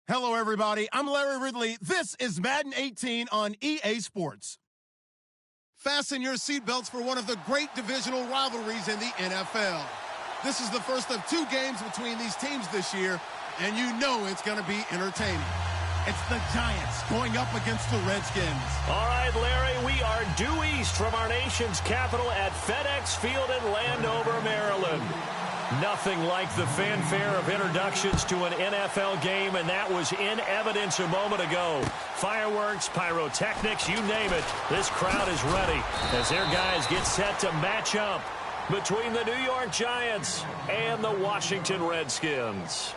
Hello, everybody. I'm Larry Ridley. This is Madden 18 on EA Sports. Fasten your seatbelts for one of the great divisional rivalries in the NFL. This is the first of two games between these teams this year, and you know it's going to be entertaining. It's the Giants going up against the Redskins. All right, Larry, we are due east from our nation's capital at FedEx Field in Landover, Maryland. Nothing like the fanfare of introductions to an NFL game, and that was in evidence a moment ago. Fireworks, pyrotechnics, you name it. This crowd is ready as their guys get set to match up between the New York Giants and the Washington Redskins.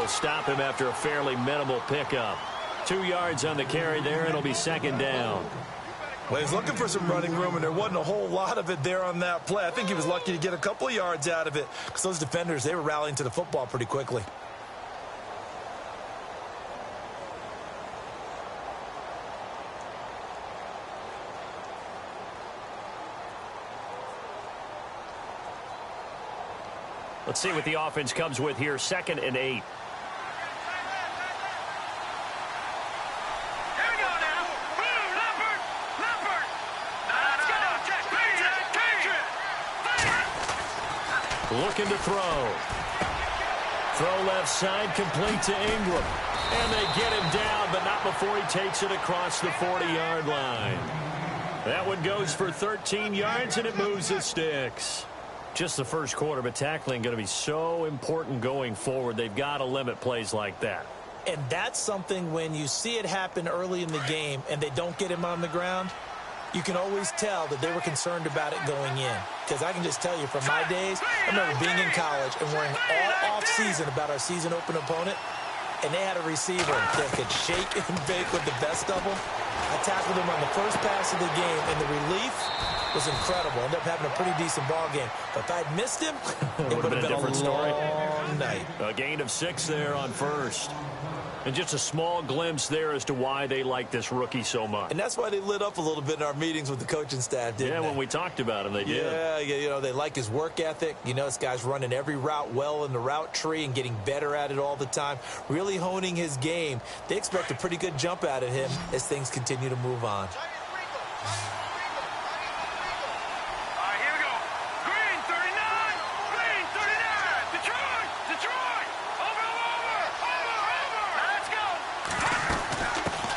Stop him after a fairly minimal pickup. 2 yards on the carry there. It'll be second down. Well, he's looking for some running room, and there wasn't a whole lot of it there on that play. I think he was lucky to get a couple of yards out of it because those defenders, they were rallying to the football pretty quickly. Let's see what the offense comes with here. 2nd and 8. Looking to throw. Throw left side, complete to Ingram. And they get him down, but not before he takes it across the 40-yard line. That one goes for 13 yards, and it moves the sticks. Just the first quarter, but tackling going to be so important going forward. They've got to limit plays like that. And that's something when you see it happen early in the game and they don't get him on the ground, you can always tell that they were concerned about it going in. Because I can just tell you from my days, I remember being in college and worrying all off-season about our season open opponent, and they had a receiver that could shake and bake with the best of them. I tackled him on the first pass of the game, and the relief was incredible. Ended up having a pretty decent ball game. But if I'd missed him, it would have been a different story. Long night. A gain of 6 there on first. And just a small glimpse there as to why they like this rookie so much. And that's why they lit up a little bit in our meetings with the coaching staff, didn't they? Yeah, when we talked about him, they did. Yeah, you know, they like his work ethic. You know, this guy's running every route well in the route tree and getting better at it all the time, really honing his game. They expect a pretty good jump out of him as things continue to move on.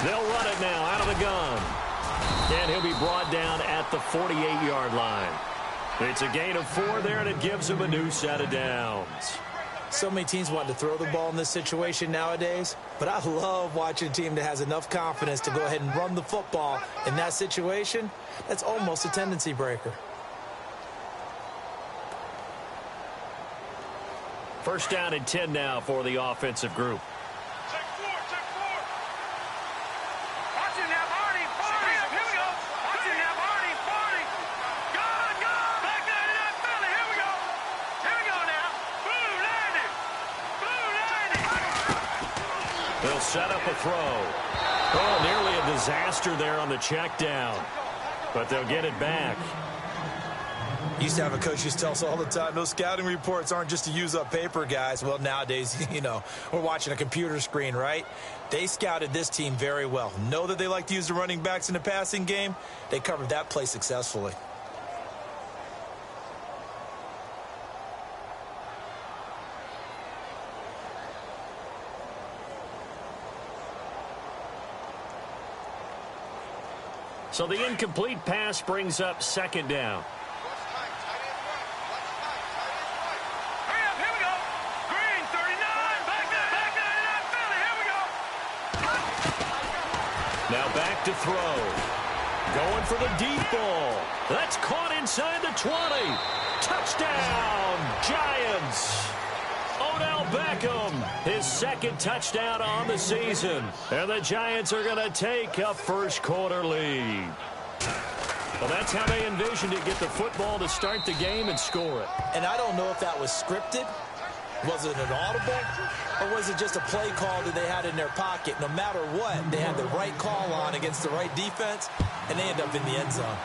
They'll run it now out of the gun. And he'll be brought down at the 48-yard line. It's a gain of 4 there, and it gives him a new set of downs. So many teams want to throw the ball in this situation nowadays, but I love watching a team that has enough confidence to go ahead and run the football in that situation. That's almost a tendency breaker. First down and 10 now for the offensive group. They'll set up a throw. Oh, nearly a disaster there on the check down. But they'll get it back. Used to have a coach who used to tell us all the time, those scouting reports aren't just to use up paper, guys. Well, nowadays, you know, we're watching a computer screen, right? They scouted this team very well. Know that they like to use the running backs in the passing game. They covered that play successfully. So the incomplete pass brings up second down. to throw. Going for the deep ball. That's caught inside the 20. Touchdown, Giants. Odell Beckham, his second touchdown on the season. And the Giants are going to take a first quarter lead. Well, that's how they envisioned it, get the football to start the game and score it. And I don't know if that was scripted. Was it an audible? Or was it just a play call that they had in their pocket? No matter what, they had the right call on against the right defense, and they end up in the end zone.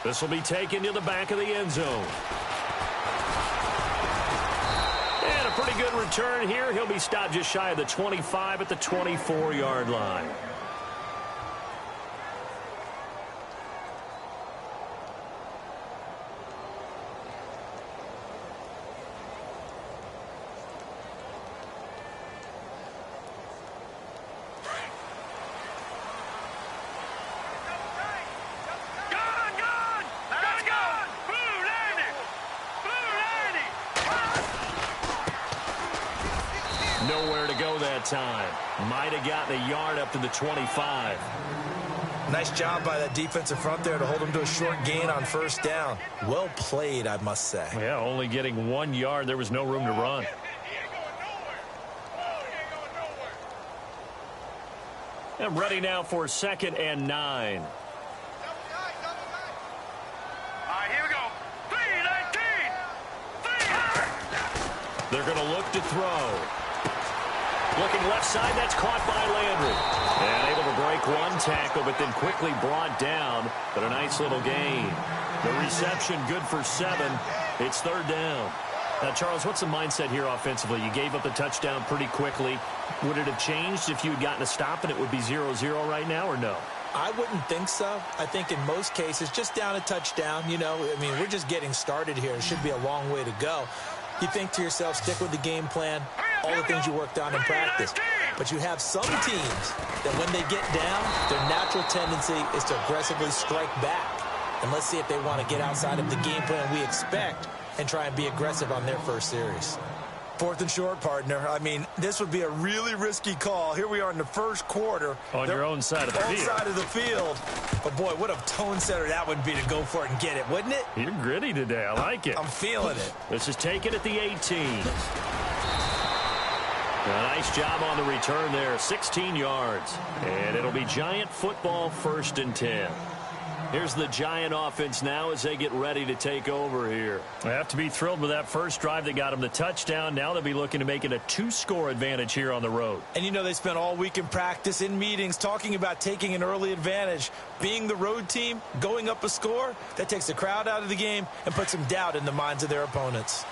This will be taken to the back of the end zone. And a pretty good return here. He'll be stopped just shy of the 25 at the 24-yard line. Nowhere to go that time. Might have gotten a yard up to the 25. Nice job by that defensive front there to hold him to a short gain on first down. Well played, I must say. Yeah, only getting 1 yard. There was no room to run. And ready now for 2nd and 9. They're going to look to throw. Looking left side, that's caught by Landry. And able to break one tackle, but then quickly brought down. But a nice little gain. The reception good for 7. It's 3rd down. Now, Charles, what's the mindset here offensively? You gave up the touchdown pretty quickly. Would it have changed if you had gotten a stop and it would be 0-0 right now, or no? I wouldn't think so. I think in most cases, just down a touchdown, you know, I mean, we're just getting started here. It should be a long way to go. You think to yourself, stick with the game plan, all the things you worked on in practice. But you have some teams that when they get down, their natural tendency is to aggressively strike back. And let's see if they want to get outside of the game plan we expect and try and be aggressive on their first series. 4th and short, partner. I mean, this would be a really risky call. Here we are in the first quarter. On your own side of the field. Own side of the field. But, boy, what a tone setter that would be to go for it and get it, wouldn't it? You're gritty today. I like it. I'm feeling it. This is taken at the 18. A nice job on the return there. 16 yards. And it'll be Giant football 1st and 10. Here's the Giant offense now as they get ready to take over here. They have to be thrilled with that first drive that got them the touchdown. Now they'll be looking to make it a 2-score advantage here on the road. And you know they spent all week in practice, in meetings, talking about taking an early advantage. Being the road team, going up a score, that takes the crowd out of the game and puts some doubt in the minds of their opponents.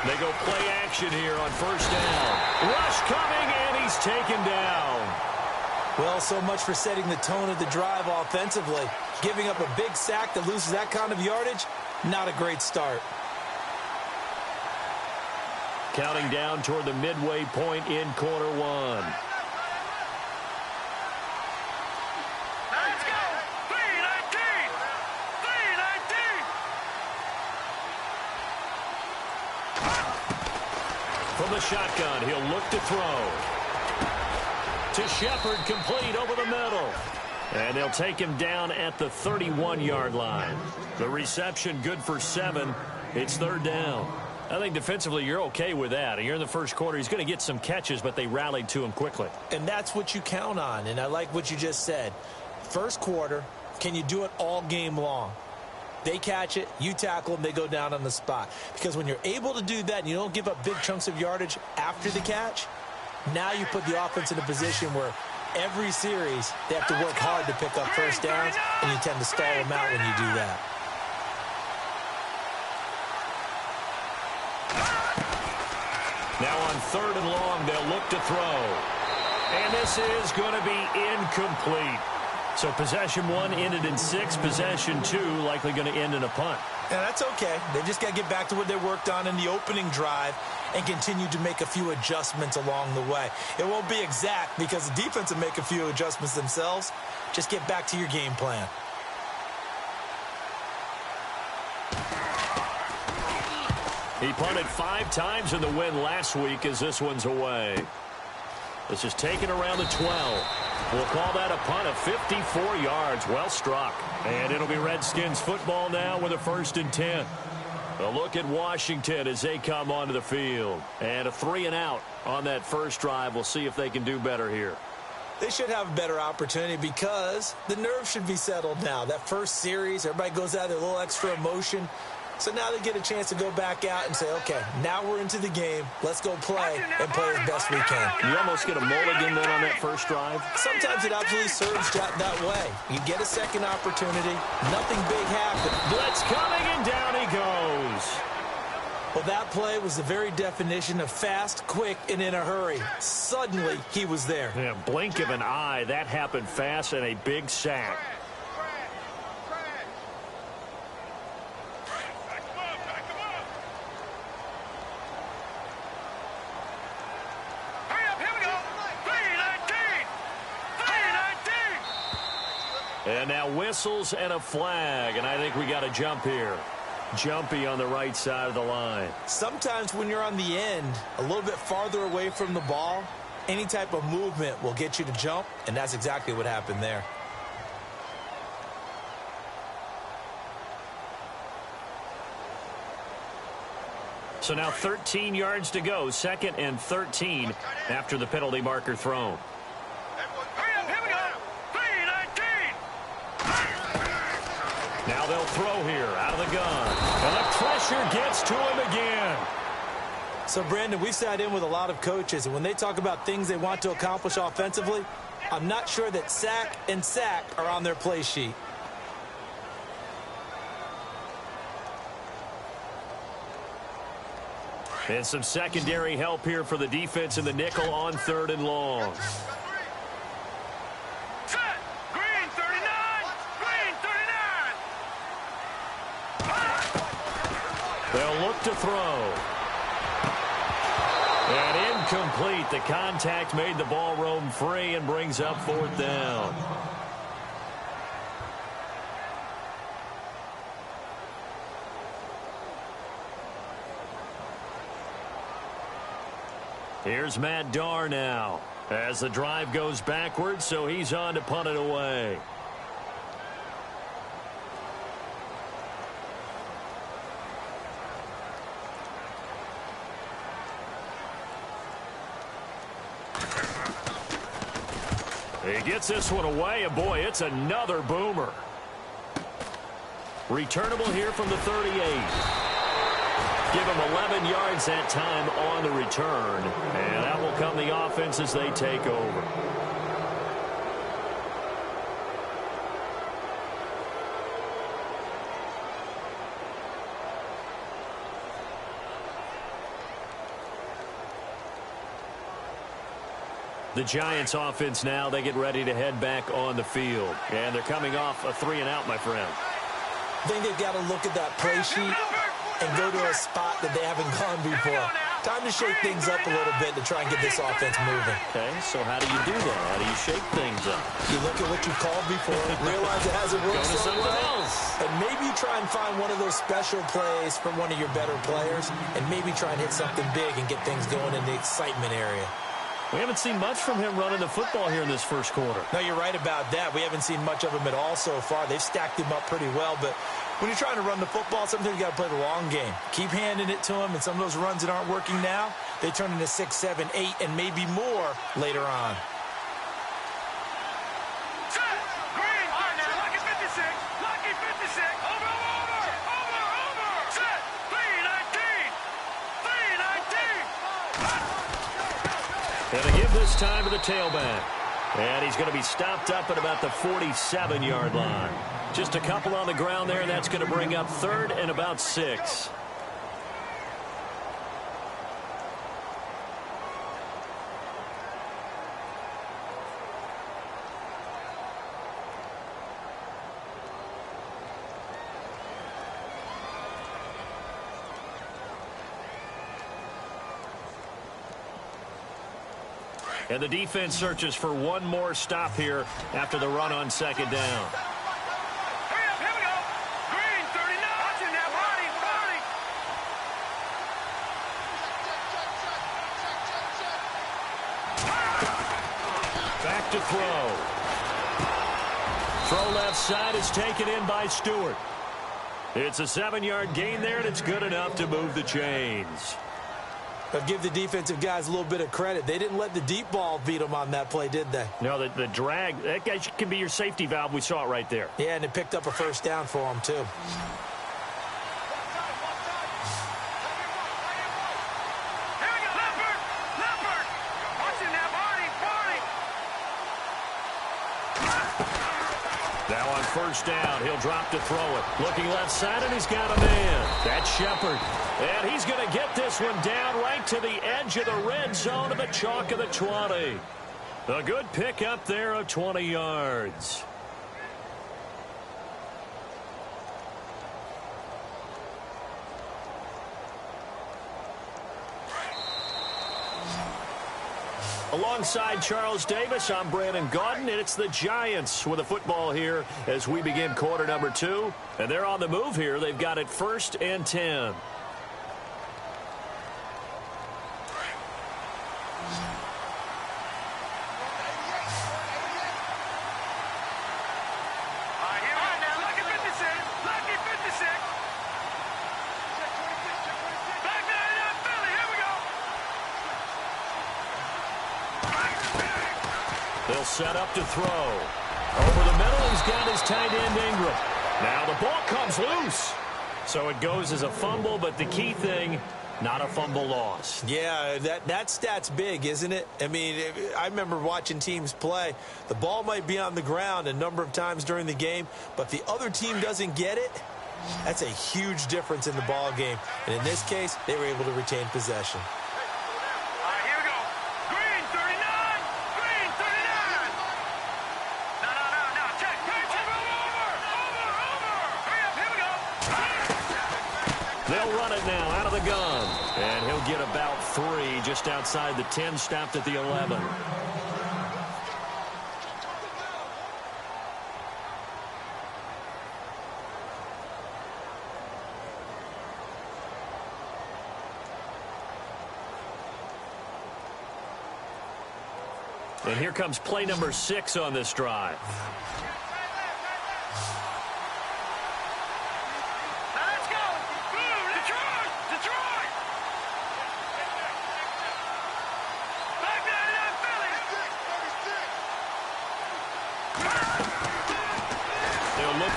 They go play action here on 1st down. Rush coming, and he's taken down. Well, so much for setting the tone of the drive offensively. Giving up a big sack that loses that kind of yardage, not a great start. Counting down toward the midway point in quarter 1. From the shotgun, he'll look to throw. To Shepard, complete over the middle. And they'll take him down at the 31-yard line. The reception good for 7. It's 3rd down. I think defensively you're okay with that. You're in the first quarter. He's going to get some catches, but they rallied to him quickly. And that's what you count on, and I like what you just said. First quarter, can you do it all game long? They catch it, you tackle them, they go down on the spot. Because when you're able to do that and you don't give up big chunks of yardage after the catch, now you put the offense in a position where every series they have to work hard to pick up first downs, and you tend to stall them out when you do that. Now on 3rd and long, they'll look to throw. And this is going to be incomplete. So possession 1 ended in 6. Possession 2 likely going to end in a punt. Yeah, that's okay. They just got to get back to what they worked on in the opening drive and continue to make a few adjustments along the way. It won't be exact because the defense will make a few adjustments themselves. Just get back to your game plan. He punted 5 times in the win last week as this one's away. This is taken around the 12. We'll call that a punt of 54 yards. Well struck. And it'll be Redskins football now with a 1st and 10. A look at Washington as they come onto the field. And a 3-and-out on that first drive. We'll see if they can do better here. They should have a better opportunity because the nerves should be settled now. That first series, everybody goes out there, a little extra emotion. So now they get a chance to go back out and say, okay, now we're into the game. Let's go play and play as best we can. You almost get a mulligan then on that first drive? Sometimes it absolutely serves that way. You get a second opportunity. Nothing big happened. Blitz coming, and down he goes. Well, that play was the very definition of fast, quick, and in a hurry. Suddenly, he was there. Yeah, blink of an eye. That happened fast and a big sack. And now whistles and a flag, and I think we got a jump here. Jumpy on the right side of the line. Sometimes when you're on the end, a little bit farther away from the ball, any type of movement will get you to jump, and that's exactly what happened there. So now 13 yards to go, 2nd and 13 after the penalty marker thrown. Now they'll throw here out of the gun. And the pressure gets to him again. So, Brandon, we sat in with a lot of coaches, and when they talk about things they want to accomplish offensively, I'm not sure that sack and sack are on their play sheet. And some secondary help here for the defense in the nickel on 3rd and long. They'll look to throw. And incomplete. The contact made the ball roam free and brings up 4th down. Here's Matt Darr now as the drive goes backwards, so he's on to punt it away. He gets this one away, and boy, it's another boomer. Returnable here from the 38. Give him 11 yards that time on the return, and that will come the offense as they take over. The Giants offense now, they get ready to head back on the field. And they're coming off a 3-and-out, my friend. I think they've got to look at that play sheet and go to a spot that they haven't gone before. Time to shake things up a little bit to try and get this offense moving. Okay, so how do you do that? How do you shake things up? You look at what you've called before, realize it hasn't worked Go to so something well, else. and maybe try and find one of those special plays from one of your better players, and maybe try and hit something big and get things going in the excitement area. We haven't seen much from him running the football here in this first quarter. No, you're right about that. We haven't seen much of him at all so far. They've stacked him up pretty well, but when you're trying to run the football, sometimes you got to play the long game. Keep handing it to him, and some of those runs that aren't working now, they turn into 6, 7, 8, and maybe more later on. And they give this time to the tailback. And he's going to be stopped up at about the 47-yard line. Just a couple on the ground there, and that's going to bring up 3rd and about 6. And the defense searches for one more stop here after the run on second down. Back to throw. Throw left side is taken in by Stewart. It's a 7-yard gain there, and it's good enough to move the chains. But give the defensive guys a little bit of credit. They didn't let the deep ball beat them on that play, did they? No, the drag, that guy can be your safety valve. We saw it right there. Yeah, and it picked up a first down for them, too. Now on first down, he'll drop to throw it. Looking left side, and he's got a man. That's Shepard. And he's going to get this one down right to the edge of the red zone of the chalk of the 20. A good pickup there of 20 yards. Alongside Charles Davis, I'm Brandon Gaudin, and it's the Giants with the football here as we begin quarter number 2. And they're on the move here. They've got it 1st and 10. They'll set up to throw. Over the middle, he's got his tight end Ingram. Now the ball comes loose. So it goes as a fumble, but the key thing, not a fumble loss. Yeah, that stat's big, isn't it? I mean, I remember watching teams play. The ball might be on the ground a number of times during the game, but the other team doesn't get it. That's a huge difference in the ball game. And in this case, they were able to retain possession. They'll run it now out of the gun. And he'll get about 3 just outside the 10, stopped at the 11. And here comes play number 6 on this drive.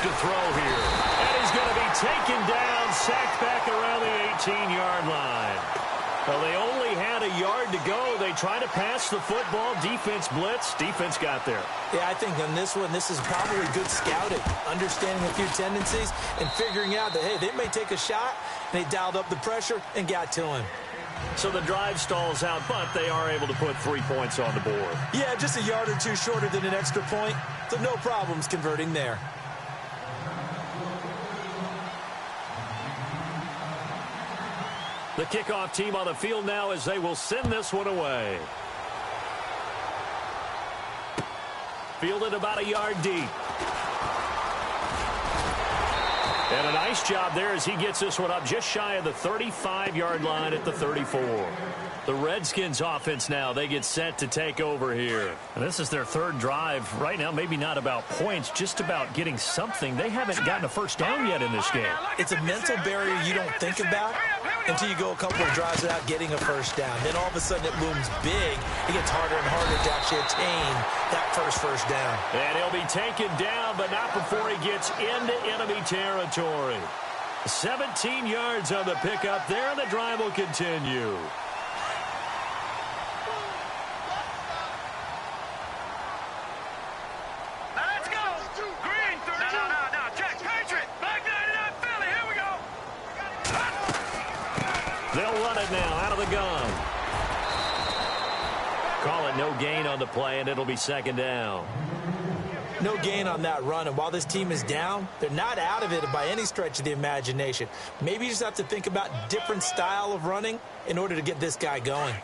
To throw here. And he's going to be taken down, sacked back around the 18-yard line. Well, they only had a yard to go. They tried to pass the football. Defense blitz. Defense got there. Yeah, I think on this one, this is probably good scouting, understanding a few tendencies, and figuring out that, hey, they may take a shot, and they dialed up the pressure and got to him. So the drive stalls out, but they are able to put 3 points on the board. Yeah, just a yard or two shorter than an extra point, so no problems converting there. The kickoff team on the field now as they will send this one away. Fielded about a yard deep. And a nice job there as he gets this one up just shy of the 35-yard line at the 34. The Redskins offense now, they get set to take over here. And this is their 3rd drive. Right now, maybe not about points, just about getting something. They haven't gotten a first down yet in this game. It's a mental barrier you don't think about until you go a couple of drives without getting a first down. Then all of a sudden it looms big. It gets harder and harder to actually attain that first down. And he'll be taken down, but not before he gets into enemy territory. 17 yards on the pickup there, and the drive will continue. They'll run it now out of the gun. Call it no gain on the play, and it'll be 2nd down. No gain on that run, and while this team is down, they're not out of it by any stretch of the imagination. Maybe you just have to think about different style of running in order to get this guy going.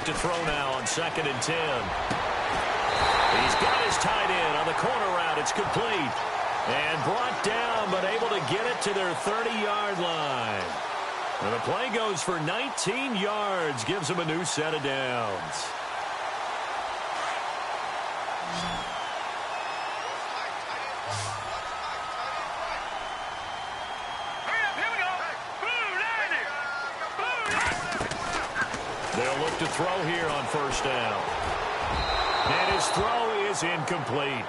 to throw now on 2nd and 10. He's got his tight end on the corner route. It's complete. And brought down, but able to get it to their 30-yard line. And the play goes for 19 yards. Gives him a new set of downs. They'll look to throw here on 1st down. And his throw is incomplete.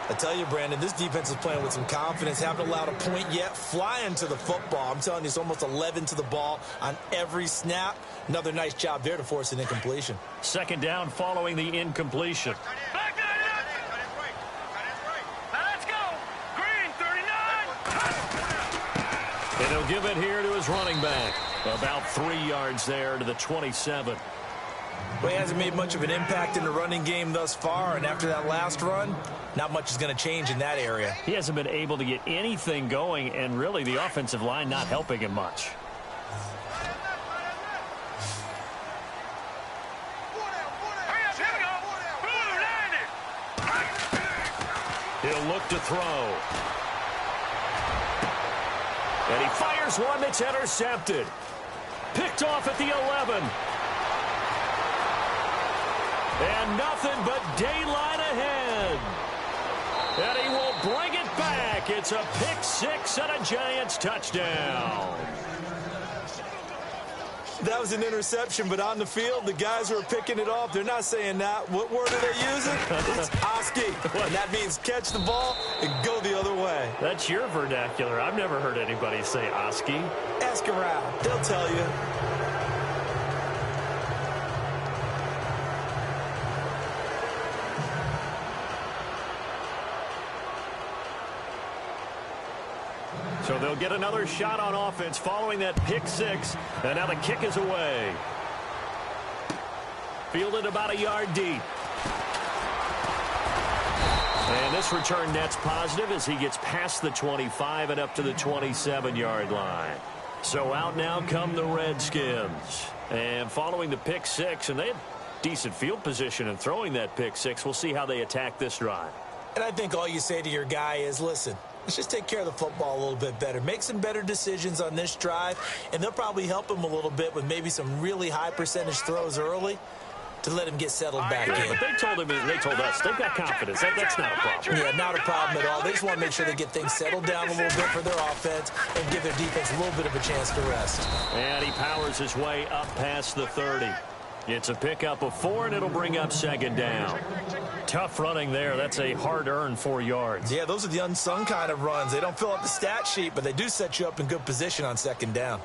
I tell you, Brandon, this defense is playing with some confidence. Haven't allowed a point yet. Flying to the football. I'm telling you, it's almost 11 to the ball on every snap. Another nice job there to force an incompletion. 2nd down following the incompletion. Let's go. Green, 39. And he'll give it here to his running back. About 3 yards there to the 27. Well, he hasn't made much of an impact in the running game thus far, and after that last run, not much is going to change in that area. He hasn't been able to get anything going, and really the offensive line not helping him much. He'll look to throw. And he fires one that's intercepted. Picked off at the 11. And nothing but daylight ahead. And he will bring it back. It's a pick 6 and a Giants touchdown. That was an interception, but on the field, the guys who are picking it off, they're not saying that. What word are they using? It's Oski. And that means catch the ball and go the other way. That's your vernacular. I've never heard anybody say Oski. Ask around. They'll tell you. So they'll get another shot on offense following that pick 6. And now the kick is away. Fielded about a yard deep. And this return net's positive as he gets past the 25 and up to the 27-yard line. So out now come the Redskins. And following the pick 6, and they had decent field position in throwing that pick 6. We'll see how they attack this drive. And I think all you say to your guy is, listen, let's just take care of the football a little bit better. Make some better decisions on this drive, and they'll probably help him a little bit with maybe some really high percentage throws early to let him get settled back in. But they told us they've got confidence. That's not a problem. Yeah, not a problem at all. They just want to make sure they get things settled down a little bit for their offense and give their defense a little bit of a chance to rest. And he powers his way up past the 30. It's a pickup of 4, and it'll bring up 2nd down. Tough running there. That's a hard-earned 4 yards. Yeah, those are the unsung kind of runs. They don't fill out the stat sheet, but they do set you up in good position on 2nd down.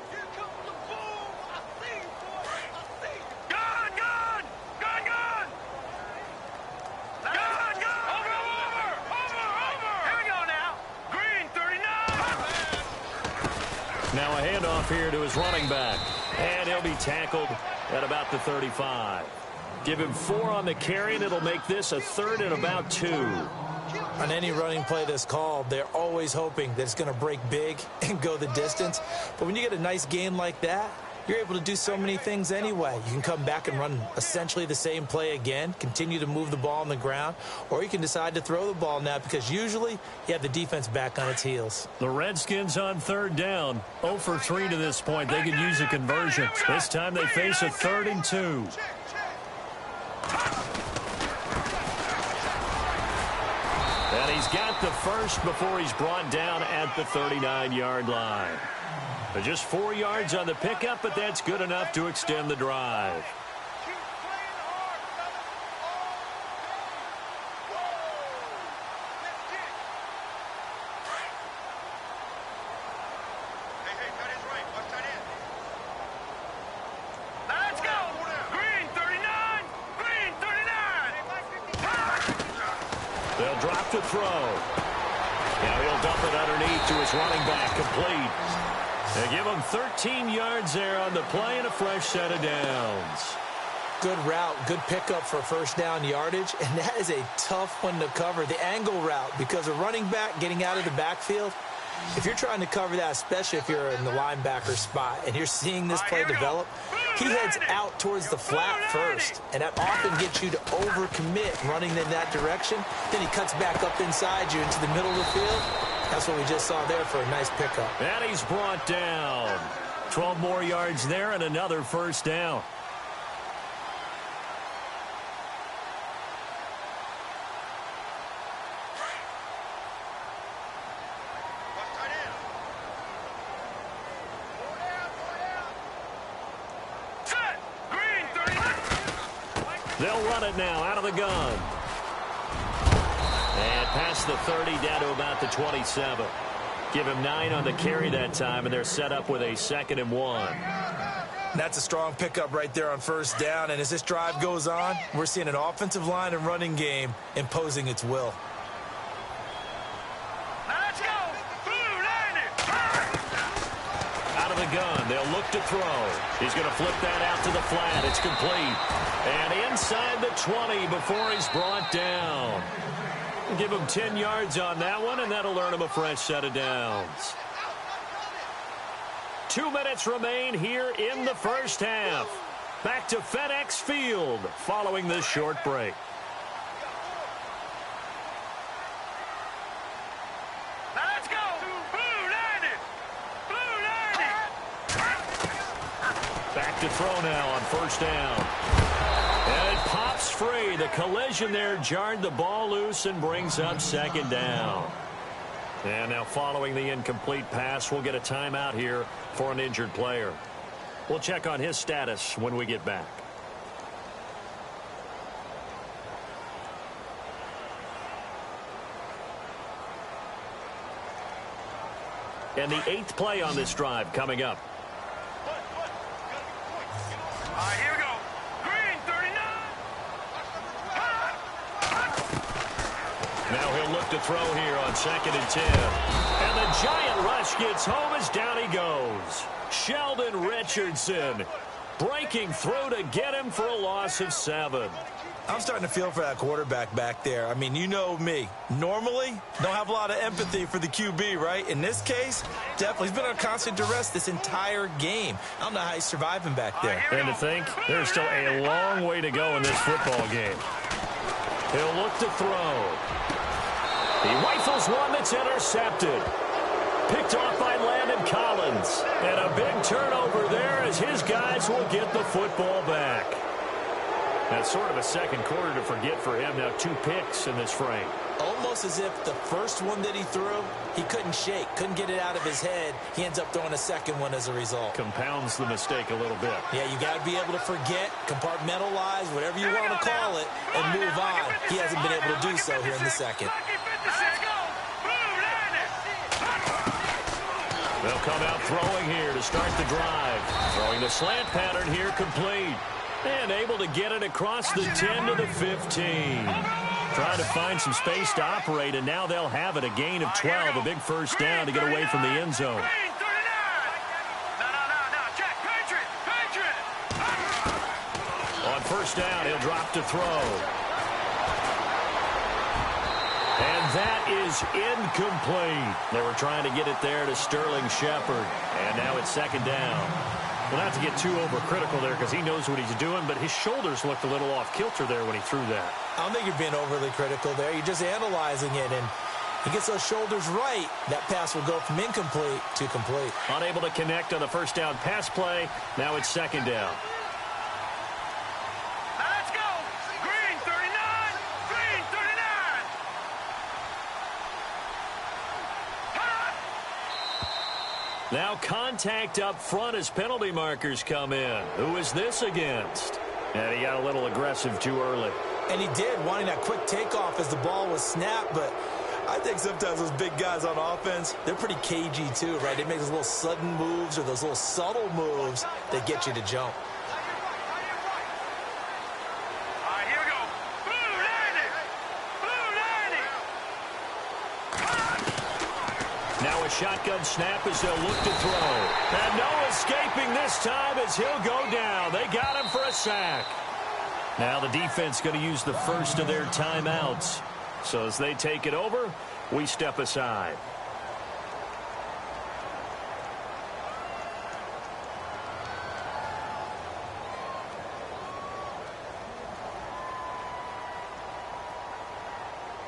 Now a handoff here to his running back. And he'll be tackled at about the 35. Give him 4 on the carry, and it'll make this a 3rd and about 2. On any running play that's called, they're always hoping that it's going to break big and go the distance. But when you get a nice gain like that, you're able to do so many things anyway. You can come back and run essentially the same play again, continue to move the ball on the ground, or you can decide to throw the ball now because usually you have the defense back on its heels. The Redskins on 3rd down. 0 for 3 to this point. They could use a conversion. This time they face a 3rd and 2. And he's got the first before he's brought down at the 39-yard line. Just 4 yards on the pickup, but that's good enough to extend the drive. Let's go. Green, 39. Green, 39. They'll drop to throw. Now he'll dump it underneath to his running back, complete. They give him 13 yards there on the play and a fresh set of downs. Good route, good pickup for 1st down yardage, and that is a tough one to cover, the angle route, because a running back getting out of the backfield, if you're trying to cover that, especially if you're in the linebacker spot and you're seeing this play develop, He heads out towards the flat first, and that often gets you to overcommit running in that direction. Then he cuts back up inside you into the middle of the field. That's what we just saw there for a nice pickup. And he's brought down. 12 more yards there and another first down. They'll run it now out of the gun. And past the 30 down to about the 27. Give him 9 on the carry that time, and they're set up with a 2nd and 1. That's a strong pickup right there on first down. And as this drive goes on, we're seeing an offensive line and running game imposing its will. Let's go. Out of the gun, they'll look to throw. He's going to flip that out to the flat. It's complete. And inside the 20 before he's brought down. Give him 10 yards on that one, and that'll earn him a fresh set of downs. 2 minutes remain here in the first half. Back to FedEx Field following this short break. Let's go. Blue 90. Blue 90. Back to throw now on first down. And it pops free. The collision there jarred the ball loose and brings up 2nd down. And now following the incomplete pass, we'll get a timeout here for an injured player. We'll check on his status when we get back. And the 8th play on this drive coming up. All right, here we go. Green 39. Now he'll look to throw here on 2nd and 10. And the giant rush gets home as down he goes. Sheldon Richardson breaking through to get him for a loss of 7. I'm starting to feel for that quarterback back there. I mean, you know me. Normally, don't have a lot of empathy for the QB, right? In this case, definitely. He's been on constant duress this entire game. I don't know how he's surviving back there. And to think, there's still a long way to go in this football game. He'll look to throw. He rifles one that's intercepted. Picked off by Landon Collins. And a big turnover there as his guys will get the football back. That's sort of a second quarter to forget for him. Now 2 picks in this frame. Almost as if the first one that he threw, he couldn't shake, couldn't get it out of his head. He ends up throwing a second one as a result. Compounds the mistake a little bit. Yeah, you got to be able to forget, compartmentalize, whatever you want to call it, and move on. He hasn't been able to do so here in the second. Let's go. Blue 90. They'll come out throwing here to start the drive. Throwing the slant pattern here complete. And able to get it across the 10 to the 15. Trying to find some space to operate, and now they'll have it. A gain of 12, a big first down to get away from the end zone. Green 39. No. Check. Patriot. On first down, he'll drop to throw. And that is incomplete. They were trying to get it there to Sterling Shepard. And now it's 2nd down. Well, not to get too overcritical there because he knows what he's doing, but his shoulders looked a little off kilter there when he threw that. I don't think you're being overly critical there. You're just analyzing it, and he gets those shoulders right. That pass will go from incomplete to complete. Unable to connect on the first down pass play. Now it's 2nd down. Let's go. Green 39. Green 39. Now contact up front as penalty markers come in. Who is this against? And he got a little aggressive too early. And he did, wanting that quick takeoff as the ball was snapped, but I think sometimes those big guys on offense, they're pretty cagey too, right? They make those little sudden moves or those little subtle moves that get you to jump. All right, here we go. Blue 90. Now a shotgun snap as they'll look to throw. And no escaping this time as he'll go down. They got him for a sack. Now the defense going to use the first of their timeouts. So as they take it over, we step aside.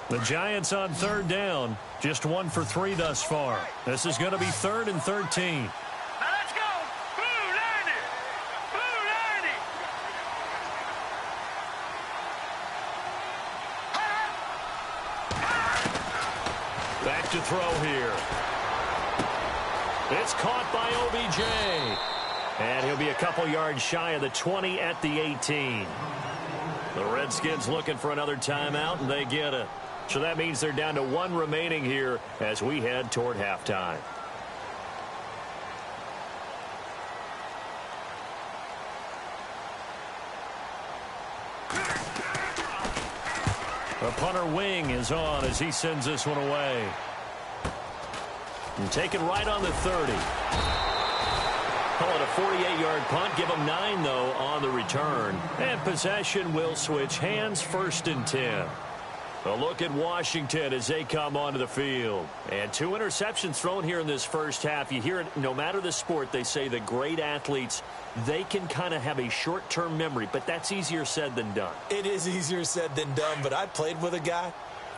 The Giants on third down, just 1 for 3 thus far. This is going to be 3rd and 13. Now let's go. Blue 90. Blue 90. Back to throw here. It's caught by OBJ. And he'll be a couple yards shy of the 20 at the 18. The Redskins looking for another timeout, and they get it. So that means they're down to 1 remaining here as we head toward halftime. The punter wing is on as he sends this one away. And taken right on the 30. Call it a 48-yard punt. Give them 9, though, on the return. And possession will switch hands, 1st and 10. A look at Washington as they come onto the field. And 2 interceptions thrown here in this first half. You hear it, no matter the sport, they say the great athletes, they can kind of have a short-term memory, but that's easier said than done. It is easier said than done, but I played with a guy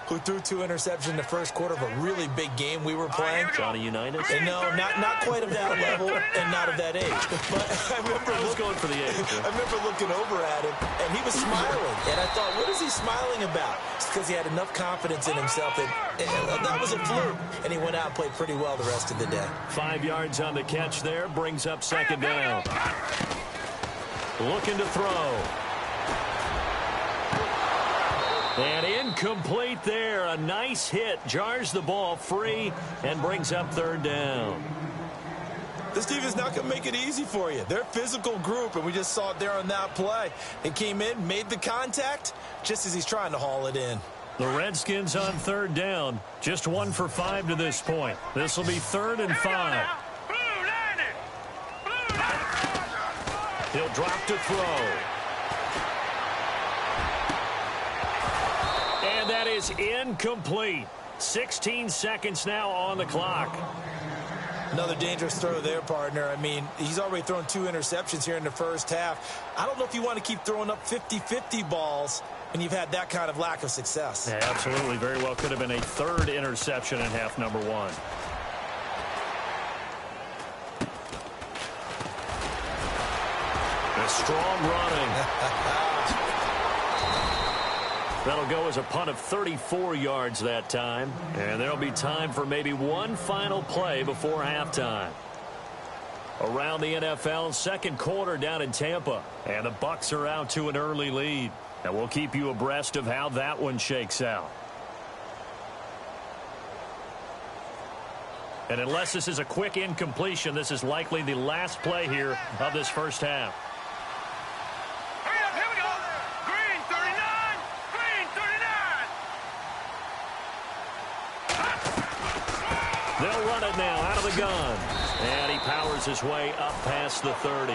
who threw 2 interceptions in the first quarter of a really big game we were playing. Johnny Unitas? And no, not quite of that level and not of that age. But I was going for the age. I remember looking over at him, and he was smiling. And I thought, what is he smiling about? It's because he had enough confidence in himself that that was a fluke. And he went out and played pretty well the rest of the day. 5 yards on the catch there, brings up 2nd down. Looking to throw. And incomplete there. A nice hit. Jars the ball free and brings up 3rd down. This defense not going to make it easy for you. They're a physical group, and we just saw it there on that play. He came in, made the contact, just as he's trying to haul it in. The Redskins on 3rd down. Just 1 for 5 to this point. This will be 3rd and 5. He'll drop to throw. And that is incomplete. 16 seconds now on the clock. Another dangerous throw there, partner. I mean, he's already thrown 2 interceptions here in the first half. I don't know if you want to keep throwing up 50-50 balls when you've had that kind of lack of success. Yeah, absolutely. Very well could have been a 3rd interception in half number 1. A strong running. That'll go as a punt of 34 yards that time. And there'll be time for maybe one final play before halftime. Around the NFL, 2nd quarter down in Tampa. And the Bucs are out to an early lead. And we'll keep you abreast of how that one shakes out. And unless this is a quick incompletion, this is likely the last play here of this first half. They'll run it now out of the gun. And he powers his way up past the 30.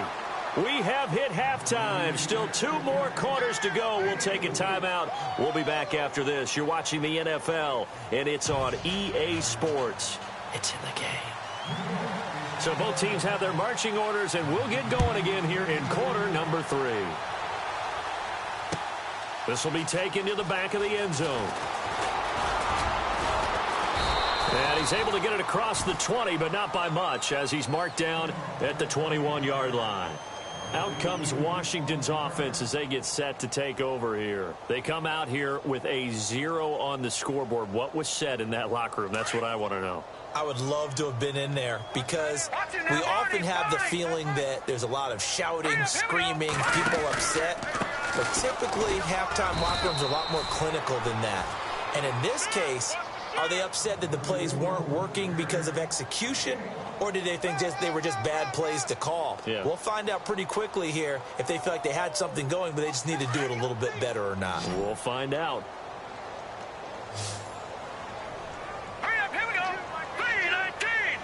We have hit halftime. Still 2 more quarters to go. We'll take a timeout. We'll be back after this. You're watching the NFL, and it's on EA Sports. It's in the game. So both teams have their marching orders, and we'll get going again here in quarter number 3. This will be taken to the back of the end zone. And he's able to get it across the 20, but not by much, as he's marked down at the 21-yard line. Out comes Washington's offense as they get set to take over here. They come out here with a 0 on the scoreboard. What was said in that locker room? That's what I want to know. I would love to have been in there because we often have the feeling that there's a lot of shouting, screaming, people upset. But typically, halftime locker rooms are a lot more clinical than that. And in this case, are they upset that the plays weren't working because of execution, or did they think they were just bad plays to call? Yeah. We'll find out pretty quickly here if they feel like they had something going, but they just need to do it a little bit better or not. We'll find out. Hurry up, here we go. 3-19.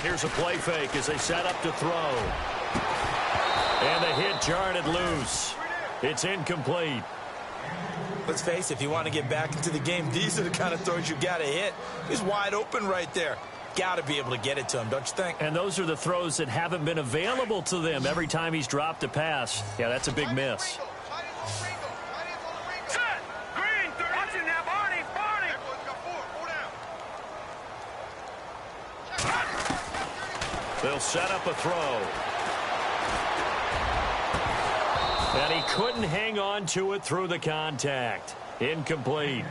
3-19. Here's a play fake as they set up to throw. And the hit jarred it loose. It's incomplete. Let's face it, if you want to get back into the game, these are the kind of throws you got to hit. He's wide open right there. Got to be able to get it to him, don't you think? And those are the throws that haven't been available to them every time he's dropped a pass. Yeah, that's a big miss. Set. They'll set up a throw. And he couldn't hang on to it through the contact. Incomplete.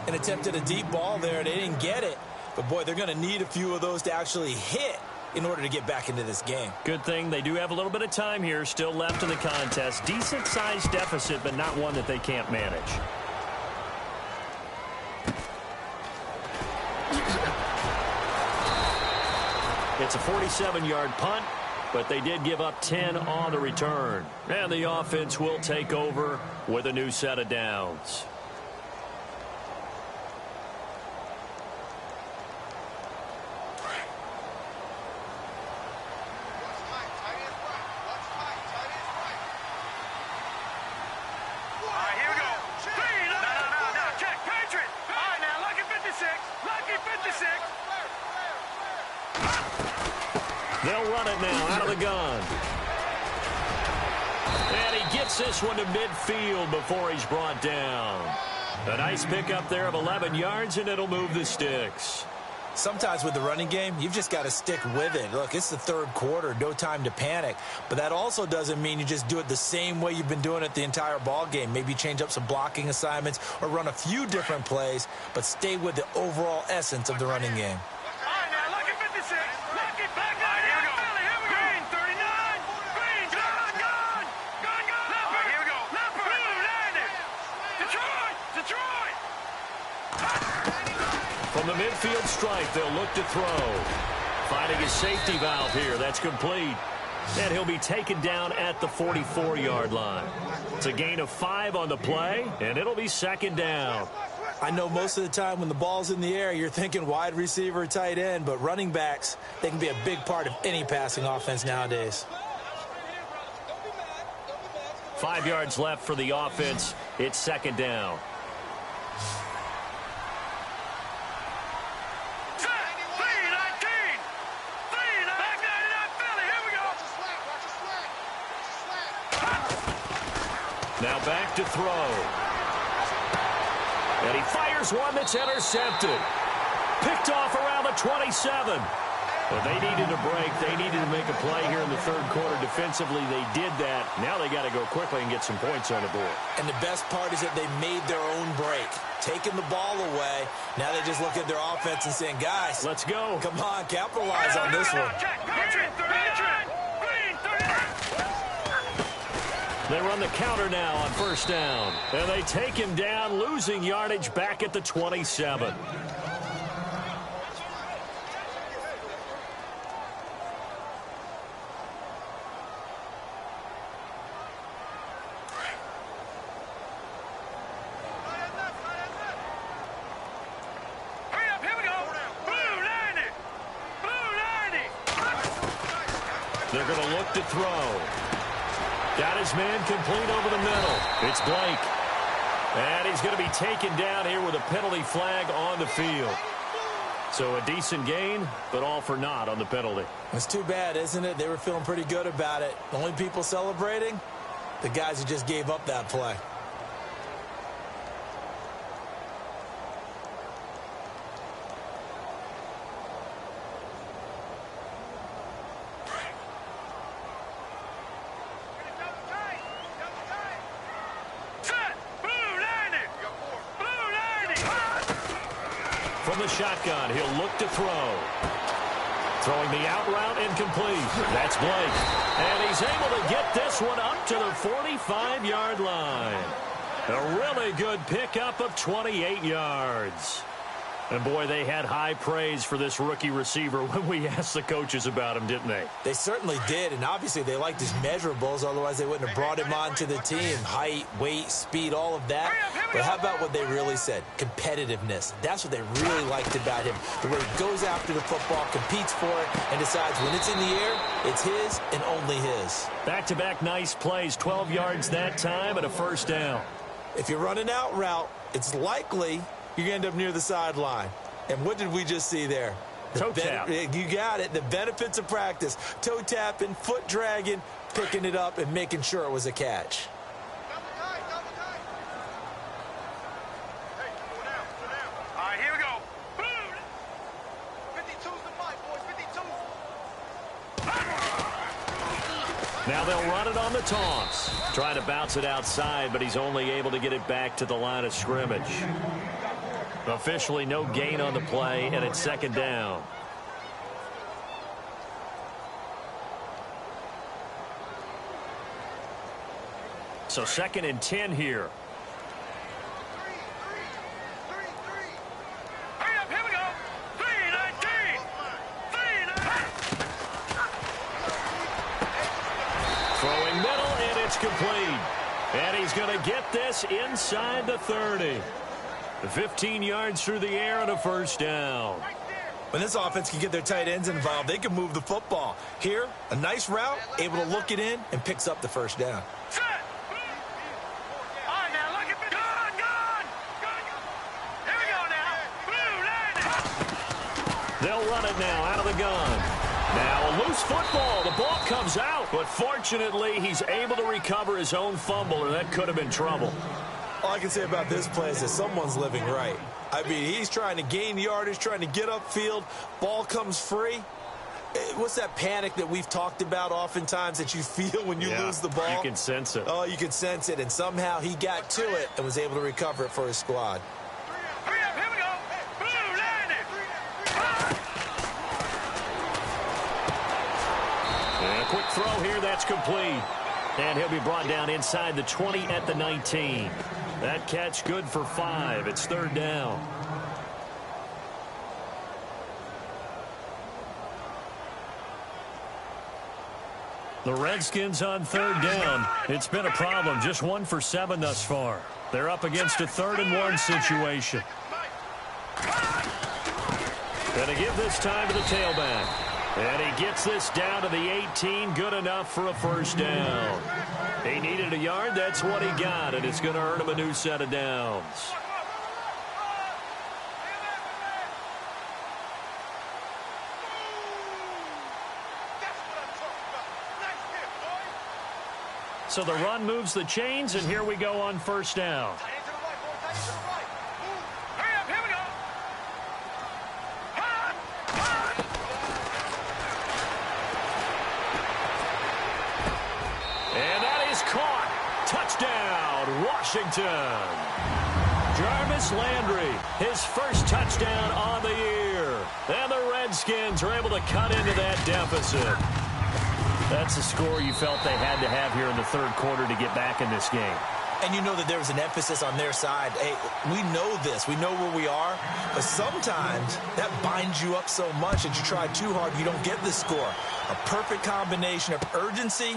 And attempted a deep ball there. They didn't get it. But, boy, they're going to need a few of those to actually hit in order to get back into this game. Good thing they do have a little bit of time here still left in the contest. Decent-sized deficit, but not one that they can't manage. It's a 47-yard punt, but they did give up 10 on the return. And the offense will take over with a new set of downs. They'll run it now out of the gun. And he gets this one to midfield before he's brought down. A nice pickup there of 11 yards, and it'll move the sticks. Sometimes with the running game, you've just got to stick with it. Look, it's the third quarter, no time to panic. But that also doesn't mean you just do it the same way you've been doing it the entire ball game. Maybe change up some blocking assignments or run a few different plays, but stay with the overall essence of the running game. From the midfield stripe, they'll look to throw. Finding his safety valve here. That's complete. And he'll be taken down at the 44-yard line. It's a gain of 5 on the play, and it'll be second down. I know most of the time when the ball's in the air, you're thinking wide receiver, tight end, but running backs, they can be a big part of any passing offense nowadays. 5 yards left for the offense. It's second down. Now back to throw. And he fires one that's intercepted. Picked off around the 27. But they needed a break. They needed to make a play here in the third quarter. Defensively, they did that. Now they got to go quickly and get some points on the board. And the best part is that they made their own break. Taking the ball away. Now they just look at their offense and saying, guys, let's go. Come on, capitalize on this one. They run the counter now on first down. And they take him down, losing yardage back at the 27. They're going to look to throw. Got his man complete over the middle. It's Blake. And he's going to be taken down here with a penalty flag on the field. So a decent gain, but all for naught on the penalty. It's too bad, isn't it? They were feeling pretty good about it. The only people celebrating, the guys who just gave up that play. From the shotgun, he'll look to throw. Throwing the out route incomplete. That's Blake. And he's able to get this one up to the 45-yard line. A really good pickup of 28 yards. And, boy, they had high praise for this rookie receiver when we asked the coaches about him, didn't they? They certainly did, and obviously they liked his measurables. Otherwise, they wouldn't have brought him onto the team. Height, weight, speed, all of that. But how about what they really said? Competitiveness. That's what they really liked about him. The way he goes after the football, competes for it, and decides when it's in the air, it's his and only his. Back-to-back nice plays, 12 yards that time and a first down. If you're running out route, it's likely you're going to end up near the sideline. And what did we just see there? Toe tap. You got it. The benefits of practice. Toe tapping, foot dragging, picking it up, and making sure it was a catch. All right, here we go. 52's the mic, boys. 52. Now they'll run it on the toss. Trying to bounce it outside, but he's only able to get it back to the line of scrimmage. Officially no gain on the play, and it's second down. So 2nd and 10 here. Hurry up, here we go. 3-19. Throwing middle, and it's complete. And he's going to get this inside the 30. 15 yards through the air and a first down. When this offense can get their tight ends involved, they can move the football. Here, a nice route, able to look it in, and picks up the first down. Set. All right, now look at me. Gun. Here we go now. Blue, landing. They'll run it now out of the gun. Now a loose football. The ball comes out, but fortunately he's able to recover his own fumble, or that could have been trouble. All I can say about this play is that someone's living right. I mean, he's trying to gain yardage, trying to get upfield. Ball comes free. What's that panic that we've talked about oftentimes that you feel when you lose the ball? You can sense it. Oh, you can sense it, and somehow he got to it and was able to recover it for his squad. Hurry up, here we go. Blue, landing. And a quick throw here, that's complete. And he'll be brought down inside the 20 at the 19. That catch good for 5. It's third down. The Redskins on third down. It's been a problem. Just 1 for 7 thus far. They're up against a 3rd and 1 situation. Gonna give this time to the tailback. And he gets this down to the 18. Good enough for a first down. He needed a yard. That's what he got. And it's going to earn him a new set of downs. So the run moves the chains, and here we go on first down. Hurry up, here we go. And that is caught. Touchdown, Washington. Jarvis Landry, his first touchdown on the year. And the Redskins are able to cut into that deficit. That's a score you felt they had to have here in the third quarter to get back in this game. And you know that there was an emphasis on their side. Hey, we know this. We know where we are. But sometimes that binds you up so much that you try too hard, you don't get the score. A perfect combination of urgency,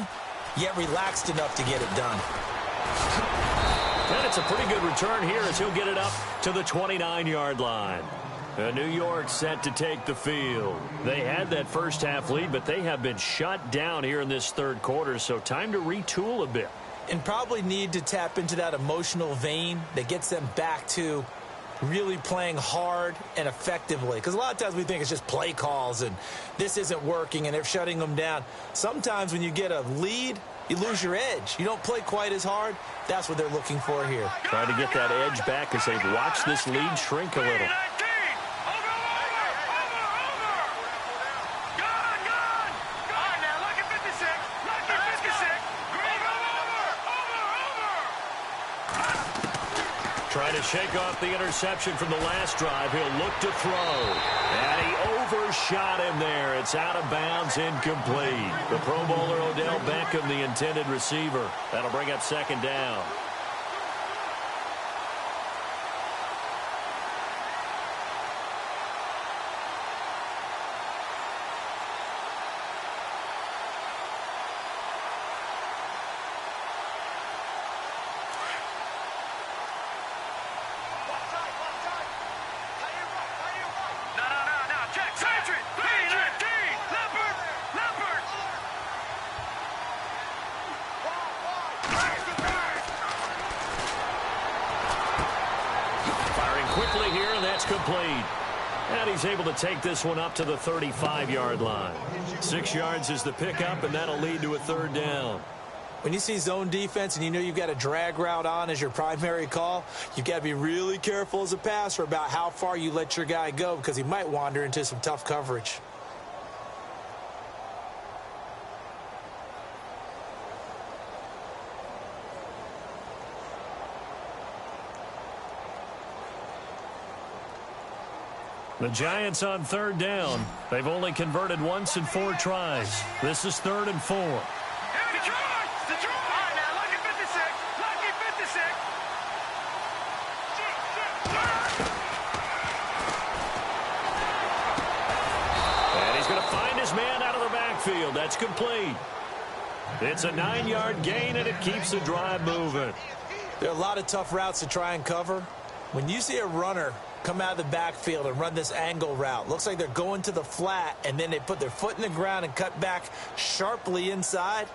yet relaxed enough to get it done. And it's a pretty good return here as he'll get it up to the 29-yard line. New York set to take the field. They had that first half lead, but they have been shut down here in this third quarter, so time to retool a bit. And probably need to tap into that emotional vein that gets them back to really playing hard and effectively. Because a lot of times we think it's just play calls and this isn't working and they're shutting them down. Sometimes when you get a lead, you lose your edge. You don't play quite as hard. That's what they're looking for here. Trying to get that edge back as they've watched this lead shrink a little. Trying to shake off the interception from the last drive. He'll look to throw. And he overshot him there. It's out of bounds, incomplete. The Pro Bowler Odell Beckham, the intended receiver. That'll bring up second down. Complete. And he's able to take this one up to the 35-yard line. 6 yards is the pickup, and that'll lead to a third down. When you see zone defense and you know you've got a drag route on as your primary call, you've got to be really careful as a passer about how far you let your guy go because he might wander into some tough coverage. The Giants on third down. They've only converted once in 4 tries. This is 3rd and 4. Detroit! Detroit! All right, now, lucky 56. Lucky 56. And he's going to find his man out of the backfield. That's complete. It's a 9-yard gain, and it keeps the drive moving. There are a lot of tough routes to try and cover. When you see a runner come out of the backfield and run this angle route, looks like they're going to the flat, and then they put their foot in the ground and cut back sharply inside.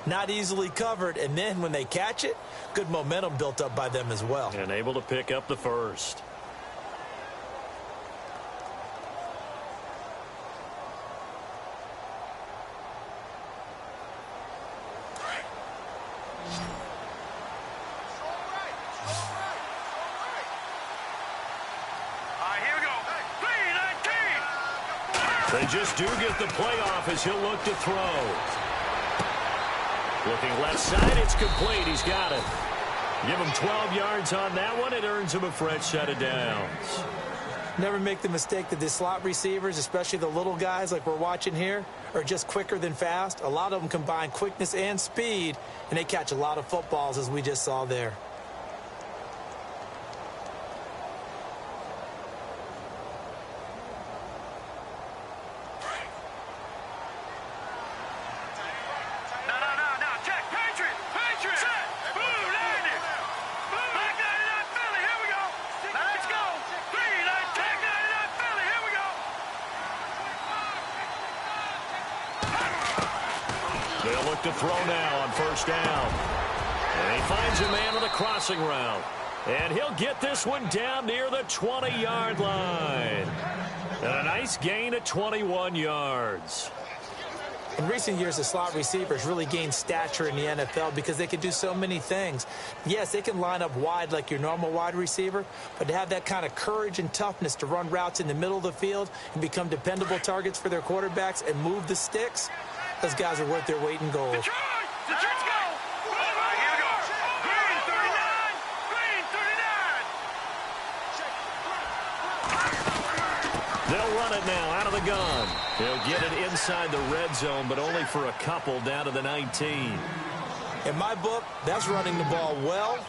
Not easily covered, and then when they catch it, good momentum built up by them as well. And able to pick up the first. They just do get the playoff as he'll look to throw. Looking left side, it's complete. He's got it. Give him 12 yards on that one. It earns him a fresh set of downs. Never make the mistake that the slot receivers, especially the little guys like we're watching here, are just quicker than fast. A lot of them combine quickness and speed, and they catch a lot of footballs, as we just saw there. They'll look to throw now on first down. And he finds a man on the crossing route. And he'll get this one down near the 20-yard line. And a nice gain of 21 yards. In recent years, the slot receivers really gained stature in the NFL because they can do so many things. Yes, they can line up wide like your normal wide receiver, but to have that kind of courage and toughness to run routes in the middle of the field and become dependable targets for their quarterbacks and move the sticks, those guys are worth their weight in gold. Detroit! Let's go! All right, here we go. Green 39. Green 39. They'll run it now out of the gun. He'll get it inside the red zone, but only for a couple down to the 19. In my book, that's running the ball well,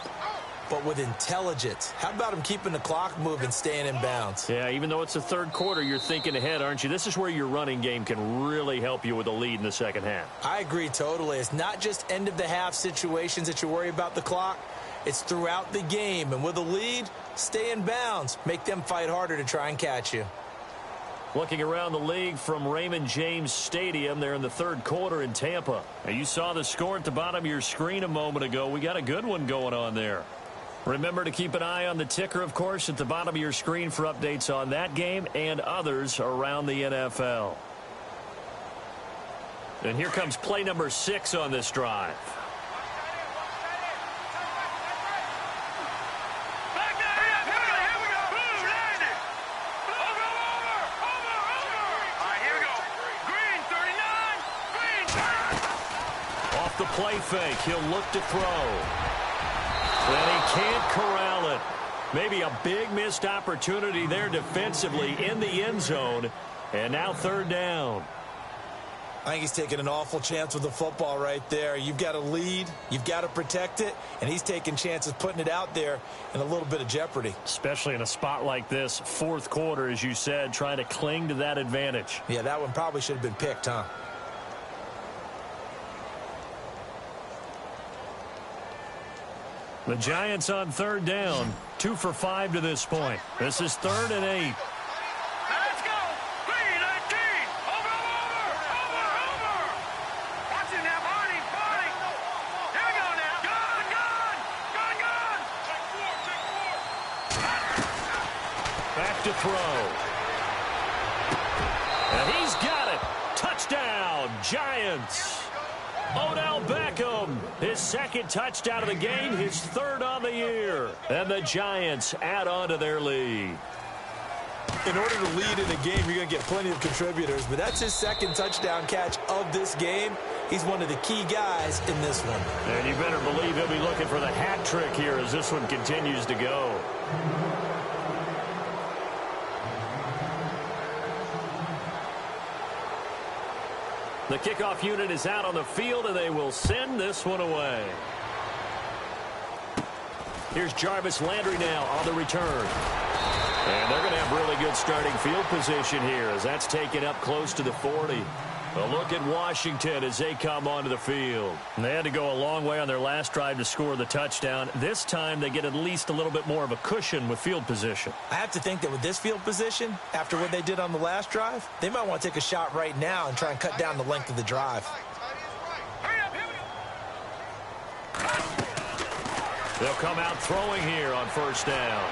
but with intelligence. How about him keeping the clock moving, staying in bounds? Yeah, even though it's the third quarter, you're thinking ahead, aren't you? This is where your running game can really help you with a lead in the second half. I agree totally. It's not just end-of-the-half situations that you worry about the clock. It's throughout the game. And with a lead, stay in bounds. Make them fight harder to try and catch you. Looking around the league from Raymond James Stadium there in the third quarter in Tampa. Now, you saw the score at the bottom of your screen a moment ago. We got a good one going on there. Remember to keep an eye on the ticker, of course, at the bottom of your screen for updates on that game and others around the NFL. And here comes play number 6 on this drive. The play fake. He'll look to throw. And he can't corral it. Maybe a big missed opportunity there defensively in the end zone. And now third down. I think he's taking an awful chance with the football right there. You've got a lead. You've got to protect it. And he's taking chances putting it out there in a little bit of jeopardy. Especially in a spot like this, fourth quarter, as you said, trying to cling to that advantage. Yeah, that one probably should have been picked, huh? The Giants on third down, 2 for 5 to this point. This is 3rd and 8. Let's go! Green 19! Over! Watch it now, Barney! Here we go now! Gun! Back to throw. And he's got it! Touchdown, Giants! Odell Beckham, his second touchdown of the game, his 3rd on the year. And the Giants add on to their lead. In order to lead in a game, you're going to get plenty of contributors, but that's his 2nd touchdown catch of this game. He's one of the key guys in this one. And you better believe he'll be looking for the hat trick here as this one continues to go. The kickoff unit is out on the field, and they will send this one away. Here's Jarvis Landry now on the return. And they're going to have really good starting field position here as that's taken up close to the 40. A look at Washington as they come onto the field. And they had to go a long way on their last drive to score the touchdown. This time they get at least a little bit more of a cushion with field position. I have to think that with this field position, after what they did on the last drive, they might want to take a shot right now and try and cut down the length of the drive. They'll come out throwing here on first down.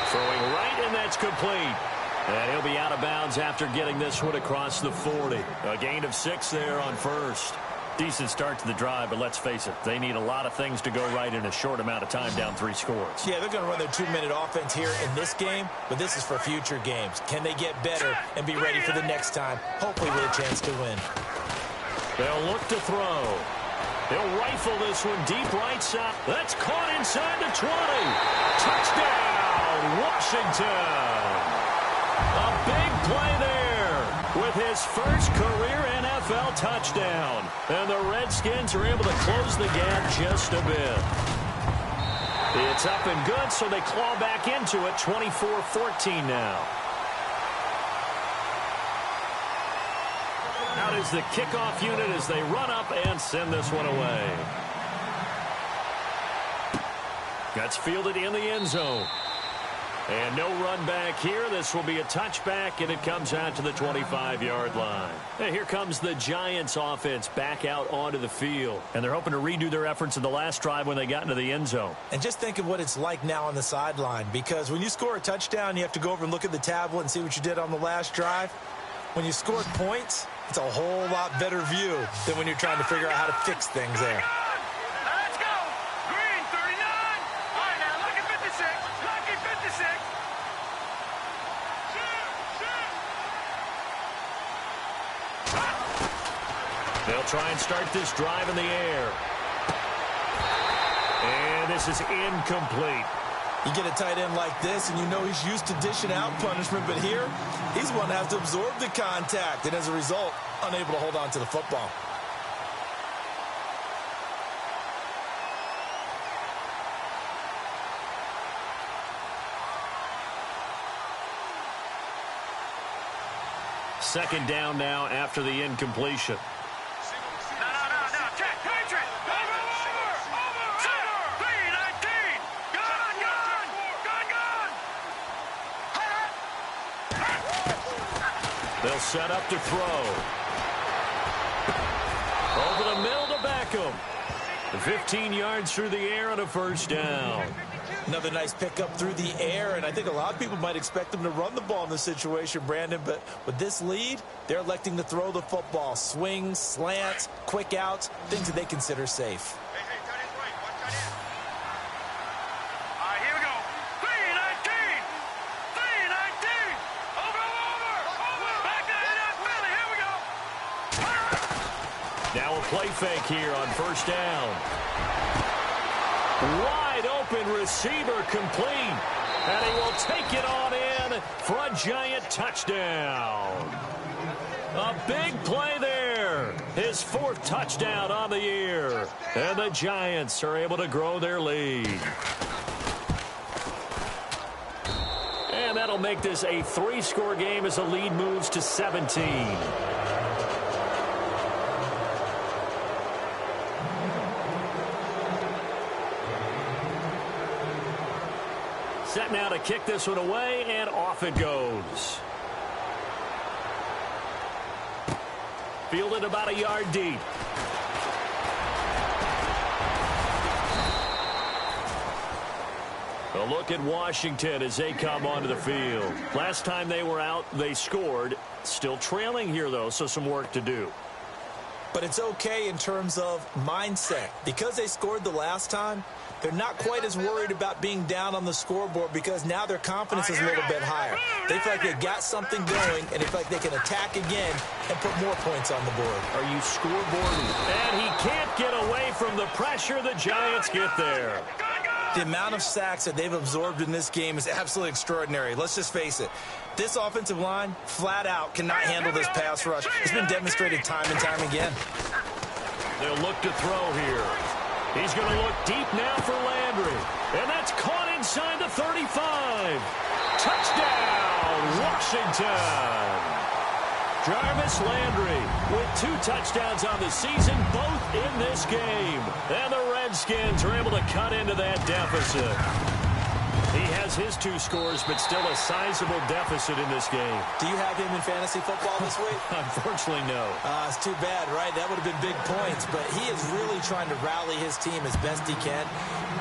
Throwing right, and that's complete. And he'll be out of bounds after getting this one across the 40. A gain of 6 there on first. Decent start to the drive, but let's face it, they need a lot of things to go right in a short amount of time, down 3 scores. Yeah, they're going to run their 2-minute offense here in this game, but this is for future games. Can they get better and be ready for the next time, hopefully with a chance to win? They'll look to throw. He'll rifle this one deep right side. That's caught inside the 20. Touchdown, Washington. A big play there with his first career NFL touchdown. And the Redskins are able to close the gap just a bit. It's up and good, so they claw back into it, 24-14 now. Out is the kickoff unit as they run up and send this one away. That's fielded in the end zone. And no run back here. This will be a touchback, and it comes out to the 25-yard line. And here comes the Giants offense back out onto the field. And they're hoping to redo their efforts in the last drive when they got into the end zone. And just think of what it's like now on the sideline, because when you score a touchdown, you have to go over and look at the tablet and see what you did on the last drive. When you scored points, it's a whole lot better view than when you're trying to figure out how to fix things there. Let's go. Green, 39. All right, now look at 56. Lucky 56. They'll try and start this drive in the air. And this is incomplete. You get a tight end like this, and you know he's used to dishing out punishment, but here, he's one that has to absorb the contact, and as a result, unable to hold on to the football. Second down now after the incompletion. No. Check. Patriot. Over. Center. 319. Gone. They'll set up to throw. Over the middle to Beckham. 15 yards through the air on a first down. Another nice pickup through the air, and I think a lot of people might expect them to run the ball in this situation, Brandon, but with this lead, they're electing to throw the football. Swings, slants, quick outs, things that they consider safe. Hey, tight end right. Watch tight end. All right, here we go. 319. 319. Over. Back to the net, Philly. Here we go. Now a play fake here on first down. Wide open receiver complete. And he will take it on in for a Giant touchdown. A big play there. His 4th touchdown on the year. And the Giants are able to grow their lead. And that'll make this a 3-score game as the lead moves to 17. Set now to kick this one away, and off it goes. Fielded about a yard deep. A look at Washington as they come onto the field. Last time they were out, they scored. Still trailing here, though, so some work to do. But it's okay in terms of mindset. Because they scored the last time, they're not quite as worried about being down on the scoreboard because now their confidence is a little bit higher. They feel like they got something going, and they feel like they can attack again and put more points on the board. Are you scoreboarding? And he can't get away from the pressure. The Giants get there. The amount of sacks that they've absorbed in this game is absolutely extraordinary. Let's just face it. This offensive line, flat out, cannot handle this pass rush. It's been demonstrated time and time again. They'll look to throw here. He's going to look deep now for Landry. And that's caught inside the 35. Touchdown, Washington. Jarvis Landry with 2 touchdowns on the season, both in this game. And the Redskins are able to cut into that deficit. He has his 2 scores, but still a sizable deficit in this game. Do you have him in fantasy football this week? Unfortunately, no. It's too bad, right? That would have been big points, but he is really trying to rally his team as best he can.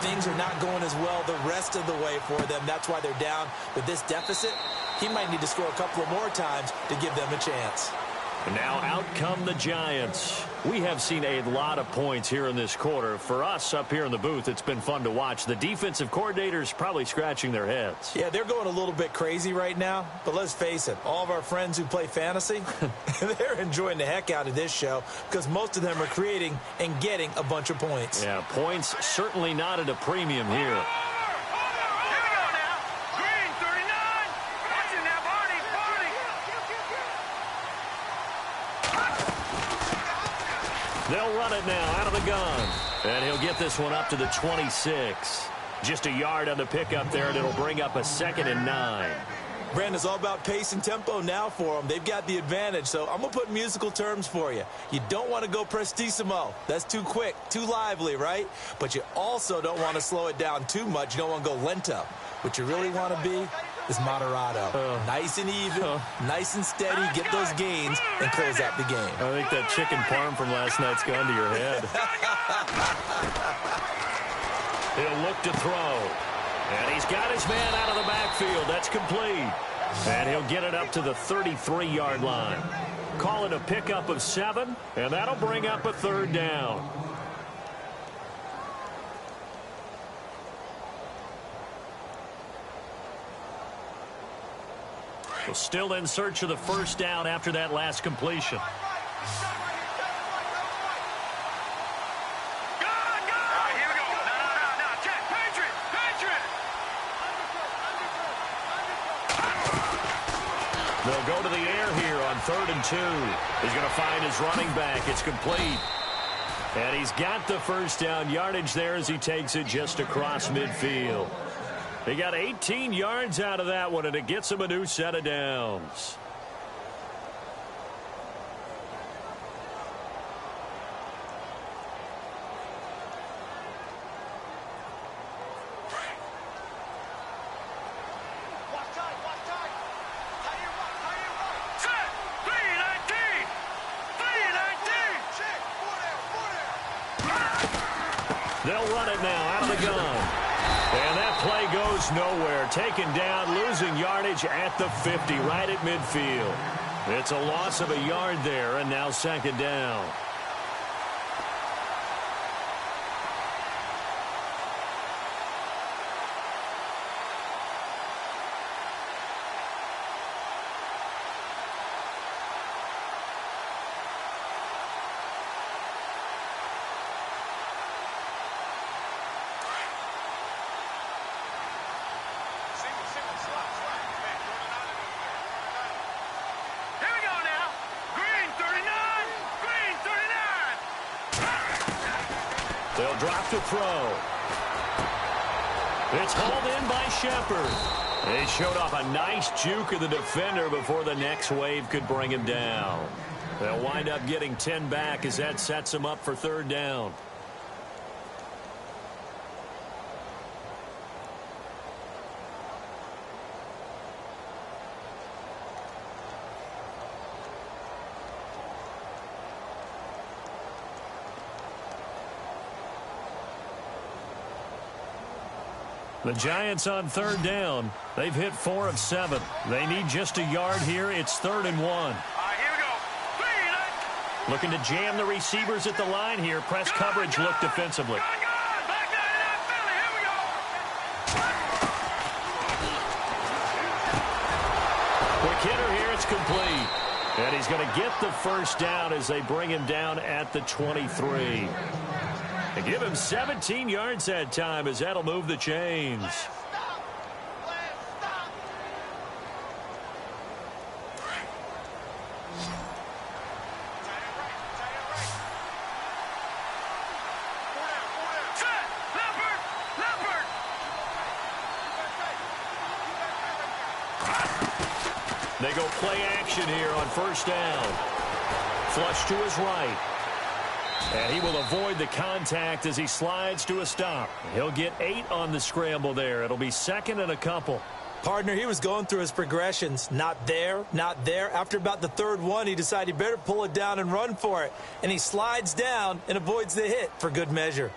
Things are not going as well the rest of the way for them. That's why they're down with this deficit. He might need to score a couple of more times to give them a chance. And now out come the Giants. We have seen a lot of points here in this quarter. For us up here in the booth, it's been fun to watch. The defensive coordinators probably scratching their heads. Yeah, they're going a little bit crazy right now. But let's face it, all of our friends who play fantasy, they're enjoying the heck out of this show because most of them are creating and getting a bunch of points. Yeah, points certainly not at a premium here. They'll run it now out of the gun. And he'll get this one up to the 26. Just a yard on the pickup there, and it'll bring up a 2nd and 9. Brandon, it's all about pace and tempo now for them. They've got the advantage, so I'm going to put musical terms for you. You don't want to go prestissimo. That's too quick, too lively, right? But you also don't want to slow it down too much. You don't want to go lento. What you really want to be is moderato. Nice and even, nice and steady, get those gains, and close out the game. I think that chicken parm from last night's gone to your head. He'll look to throw. And he's got his man out of the backfield. That's complete. And he'll get it up to the 33-yard line. Call it a pickup of 7, and that'll bring up a 3rd down. Well, still in search of the 1st down after that last completion. They'll go to the air here on 3rd and 2. He's going to find his running back. It's complete. And he's got the 1st down yardage there as he takes it just across midfield. He got 18 yards out of that one, and it gets him a new set of downs. They'll run it now out of the gun. And that play goes nowhere. Taken down, losing yardage at the 50, right at midfield. It's a loss of a yard there, and now 2nd down. They'll drop to throw. It's hauled in by Shepard. They showed off a nice juke of the defender before the next wave could bring him down. They'll wind up getting 10 back as that sets them up for 3rd down. The Giants on 3rd down. They've hit 4 of 7. They need just a yard here. It's 3rd and 1. Here we go. Looking to jam the receivers at the line here. Press coverage look defensively. Quick hitter here. It's complete. And he's going to get the 1st down as they bring him down at the 23. And give him 17 yards that time, as that'll move the chains. They go play action here on first down. Flush to his right. And he will avoid the contact as he slides to a stop. He'll get 8 on the scramble there. It'll be 2nd and a couple. Partner, he was going through his progressions. Not there, not there. After about the 3rd one, he decided he better pull it down and run for it. And he slides down and avoids the hit for good measure.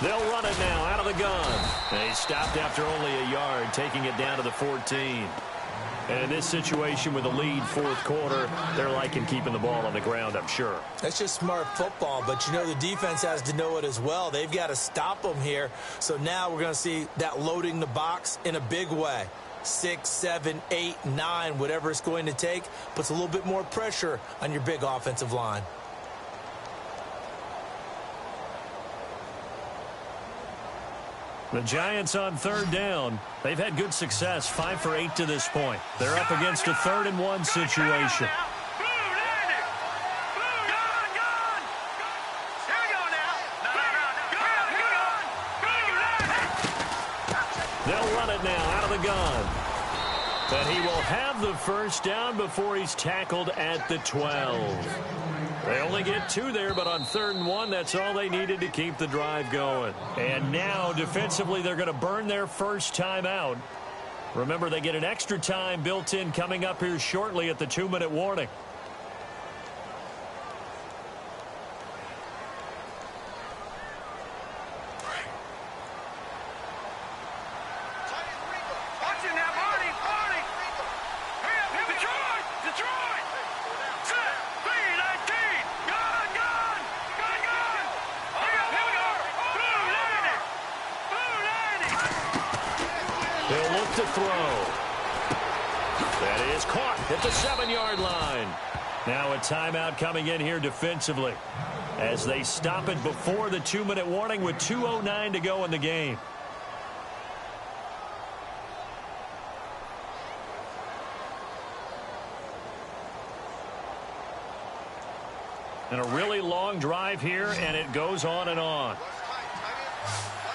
They'll run it now out of the gun. And he stopped after only a yard, taking it down to the 14. And in this situation with a lead 4th quarter, they're liking keeping the ball on the ground, I'm sure. That's just smart football, but you know the defense has to know it as well. They've got to stop them here. So now we're going to see that loading the box in a big way. 6, 7, 8, 9, whatever it's going to take, puts a little bit more pressure on your big offensive line. The Giants on 3rd down. They've had good success, 5 for 8 to this point. They're up against a 3rd and 1 situation. They'll run it now out of the gun. And he will have the first down before he's tackled at the 12. They only get 2 there, but on 3rd and 1, that's all they needed to keep the drive going. And now, defensively, they're going to burn their first time out. Remember, they get an extra time built in coming up here shortly at the 2-minute warning. They'll look to throw. That is caught at the 7-yard line. Now a timeout coming in here defensively as they stop it before the 2-minute warning with 2:09 to go in the game. And a really long drive here, and it goes on and on.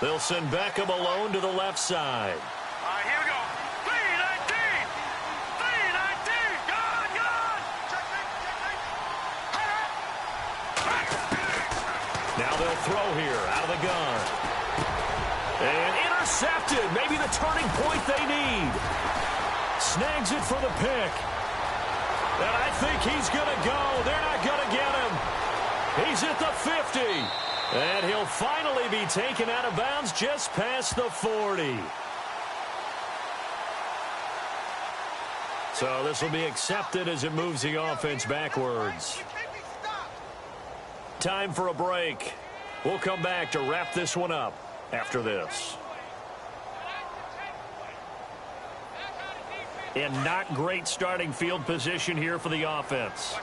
They'll send Beckham alone to the left side. All right, here we go. 3-19. 3-19. Gone. Now they'll throw here out of the gun. And intercepted. Maybe the turning point they need. Snags it for the pick. And I think he's going to go. They're not going to get him. He's at the 50. And he'll finally be taken out of bounds just past the 40. So this will be accepted as it moves the offense backwards. Time for a break. We'll come back to wrap this one up after this. And not great starting field position here for the offense.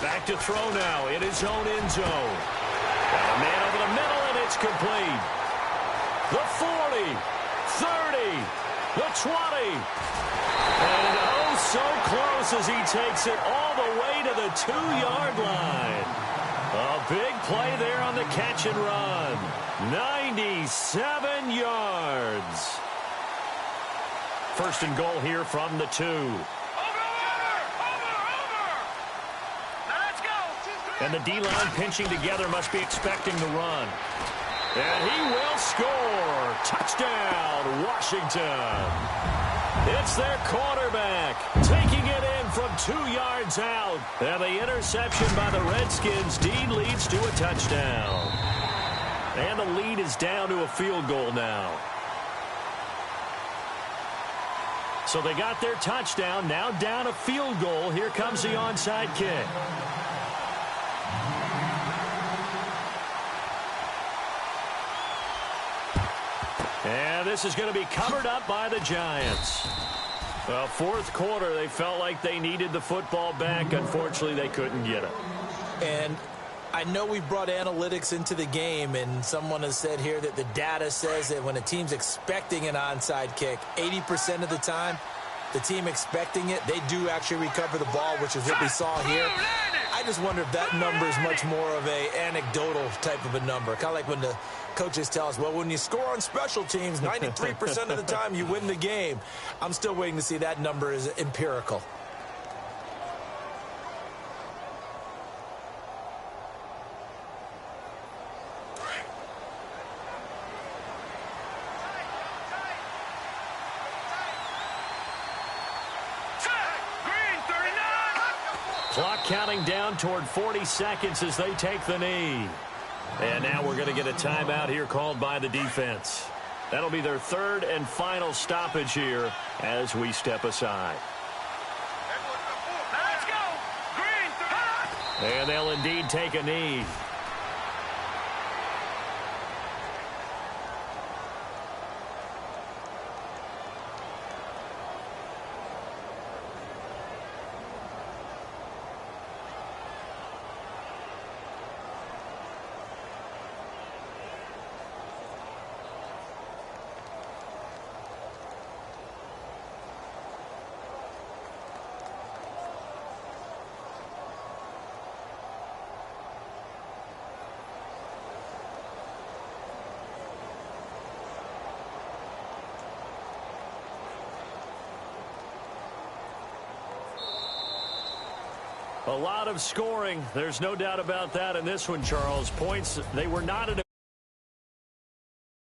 Back to throw now in his own end zone. Got a man over the middle, and it's complete. The 40, 30, the 20. And oh, so close as he takes it all the way to the 2-yard line. A big play there on the catch and run. 97 yards. First and goal here from the 2. And the D-line pinching together must be expecting the run. And he will score. Touchdown, Washington. It's their quarterback taking it in from 2 yards out. And the interception by the Redskins. Dean leads to a touchdown. And the lead is down to a field goal now. So So they got their touchdown, now down a field goal. Here comes the onside kick. And this is going to be covered up by the Giants. Well, fourth quarter, they felt like they needed the football back. Unfortunately, they couldn't get it. And I know we brought analytics into the game, and someone has said here that the data says that when a team's expecting an onside kick, 80% of the time, the team expecting it, they do actually recover the ball, which is what we saw here. I just wonder if that number is much more of a anecdotal type of a number. Kind of like when the coaches tell us, well, when you score on special teams, 93% of the time you win the game. I'm still waiting to see that number is empirical. Clock counting down toward 40 seconds as they take the knee. And now we're going to get a timeout here called by the defense. That'll be their third and final stoppage here as we step aside. Let's go. Green. And they'll indeed take a knee. A lot of scoring. There's no doubt about that in this one, Charles. Points, they were not at a